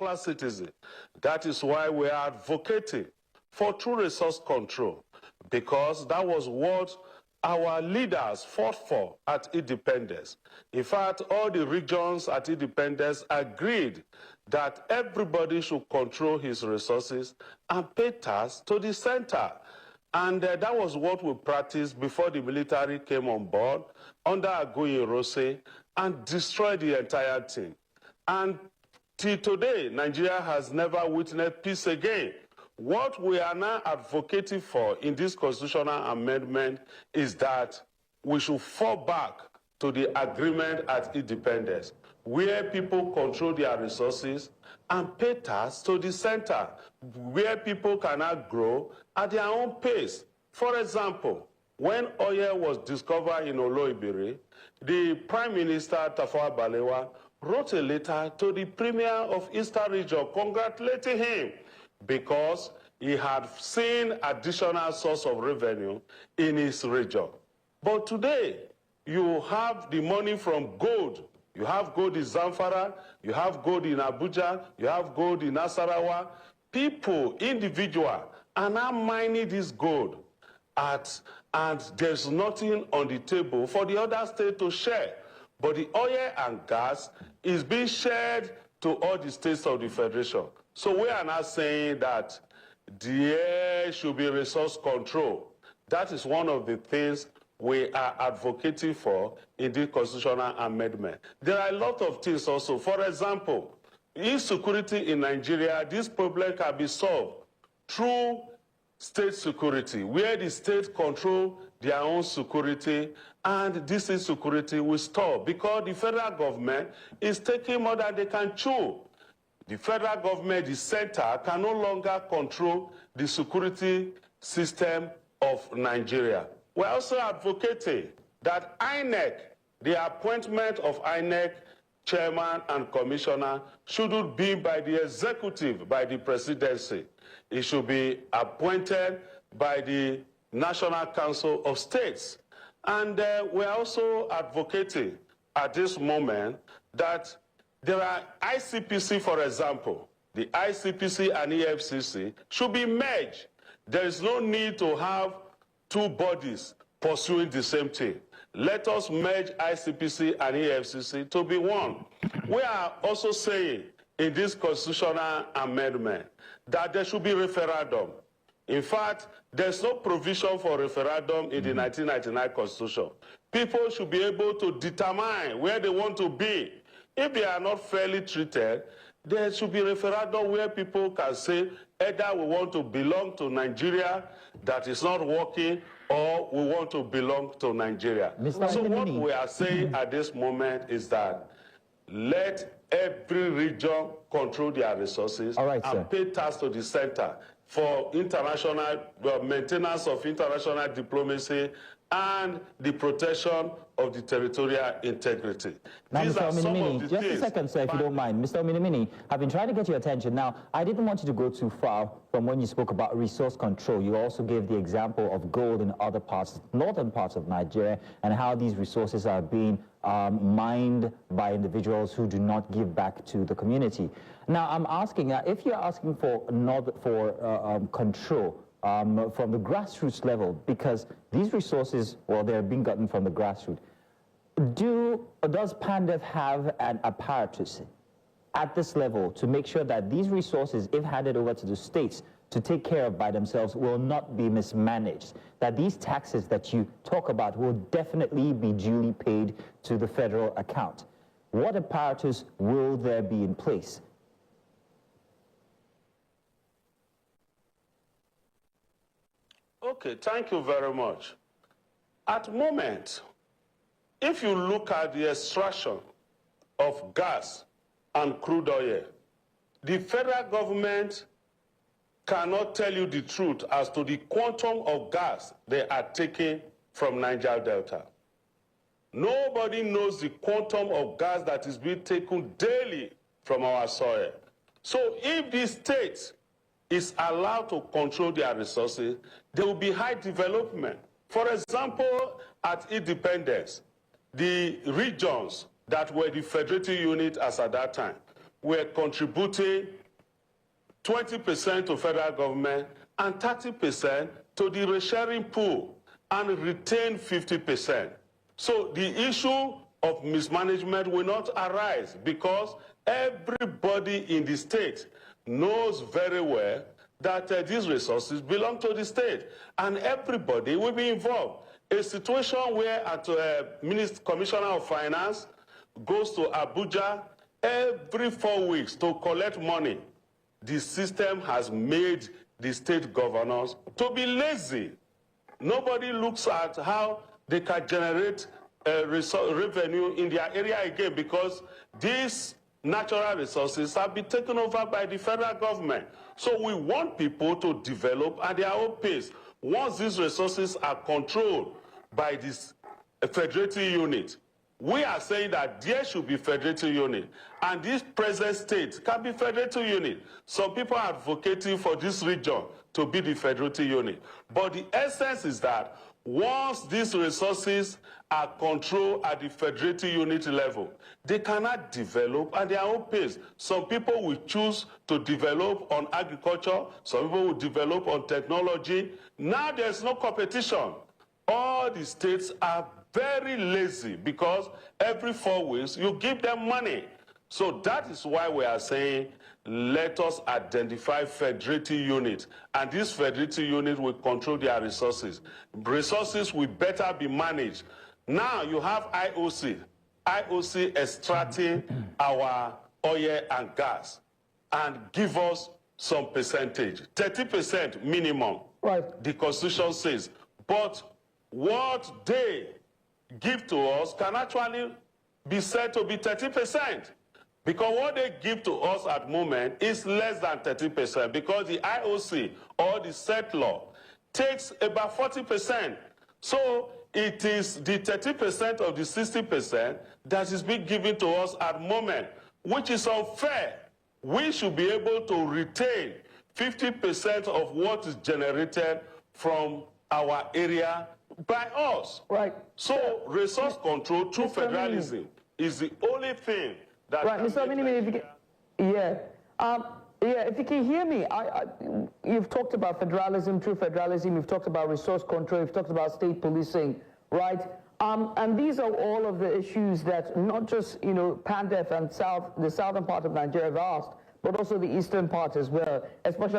class citizen. That is why we are advocating for true resource control, because that was what our leaders fought for at independence. In fact, all the regions at independence agreed that everybody should control his resources and pay tax to the center. And that was what we practiced before the military came on board under Agoye Rose and destroyed the entire thing. And till today, Nigeria has never witnessed peace again. What we are now advocating for in this constitutional amendment is that we should fall back to the agreement at independence, where people control their resources and pay tax to the center, where people cannot grow at their own pace. For example, when oil was discovered in Oloibiri, the Prime Minister, Tafawa Balewa, wrote a letter to the Premier of Eastern Region congratulating him because he had seen additional source of revenue in his region. But today, you have the money from gold. You have gold in Zamfara, you have gold in Abuja, you have gold in Nasarawa. People, individuals, are now mining this gold, and there's nothing on the table for the other state to share. But the oil and gas is being shared to all the states of the Federation. So we are now saying that there should be resource control. That is one of the things we are advocating for in the constitutional amendment. There are a lot of things also. For example, insecurity in Nigeria, this problem can be solved through state security, where the state control their own security, and this insecurity will stop because the federal government is taking more than they can chew. The federal government, the center, can no longer control the security system of Nigeria. We're also advocating that INEC, the appointment of INEC chairman and commissioner, shouldn't be by the executive, by the presidency. It should be appointed by the National Council of States. And we're also advocating at this moment that there are ICPC, for example. The ICPC and EFCC should be merged. There is no need to have two bodies pursuing the same thing. Let us merge ICPC and EFCC to be one. We are also saying in this constitutional amendment that there should be referendum. In fact, there's no provision for referendum in the 1999 Constitution. People should be able to determine where they want to be. If they are not fairly treated, there should be referendum where people can say either we want to belong to Nigeria that is not working, or we want to belong to Nigeria. So what we are saying at this moment is that let every region control their resources and pay tax to the center for international maintenance of international diplomacy and the protection of the territorial integrity. Now, Mr. Ominimini, just a second, sir, if you don't mind. Mr. Ominimini, I've been trying to get your attention. Now, I didn't want you to go too far from when you spoke about resource control. You also gave the example of gold in other parts, northern parts of Nigeria, and how these resources are being mined by individuals who do not give back to the community. Now, I'm asking, if you're asking for control, from the grassroots level, because these resources, well, they're being gotten from the grassroots. Does PANDEF have an apparatus at this level to make sure that these resources, if handed over to the states to take care of by themselves, will not be mismanaged? That these taxes that you talk about will definitely be duly paid to the federal account. What apparatus will there be in place? Okay, thank you very much. At the moment, if you look at the extraction of gas and crude oil, the federal government cannot tell you the truth as to the quantum of gas they are taking from Niger Delta. Nobody knows the quantum of gas that is being taken daily from our soil. So if the state is allowed to control their resources, there will be high development. For example, at independence, the regions that were the federative unit as at that time, were contributing 20% to federal government and 30% to the resharing pool and retain 50%. So the issue of mismanagement will not arise because everybody in the state knows very well that these resources belong to the state and everybody will be involved. A situation where Commissioner of Finance goes to Abuja every 4 weeks to collect money, the system has made the state governors to be lazy. Nobody looks at how they can generate revenue in their area again because these natural resources have been taken over by the federal government. So we want people to develop at their own pace. Once these resources are controlled by this federating unit, we are saying that there should be federating unit, and this present state can be federating unit. Some people are advocating for this region to be the federating unit. But the essence is that once these resources are controlled at the federating unit level, they cannot develop at their own pace. Some people will choose to develop on agriculture, some people will develop on technology. Now there's no competition. All the states are very lazy because every 4 weeks you give them money. So that is why we are saying let us identify federating units, and this federating unit will control their resources. Resources will better be managed. Now you have IOC extracting our oil and gas and give us some percentage, 30% minimum. Right. The Constitution says, but what they give to us can actually be said to be 30%. Because what they give to us at the moment is less than 30%, because the IOC or the settler takes about 40%. So it is the 30% of the 60% that is being given to us at the moment, which is unfair. We should be able to retain 50% of what is generated from our area by us. Right. So resource control through federalism is the only thing that right, Mr. Ominimini, if you can hear me, you've talked about federalism, true federalism, you've talked about resource control, you've talked about state policing, right? And these are all of the issues that not just, PANDEF and the southern part of Nigeria have asked, but also the eastern part as well, especially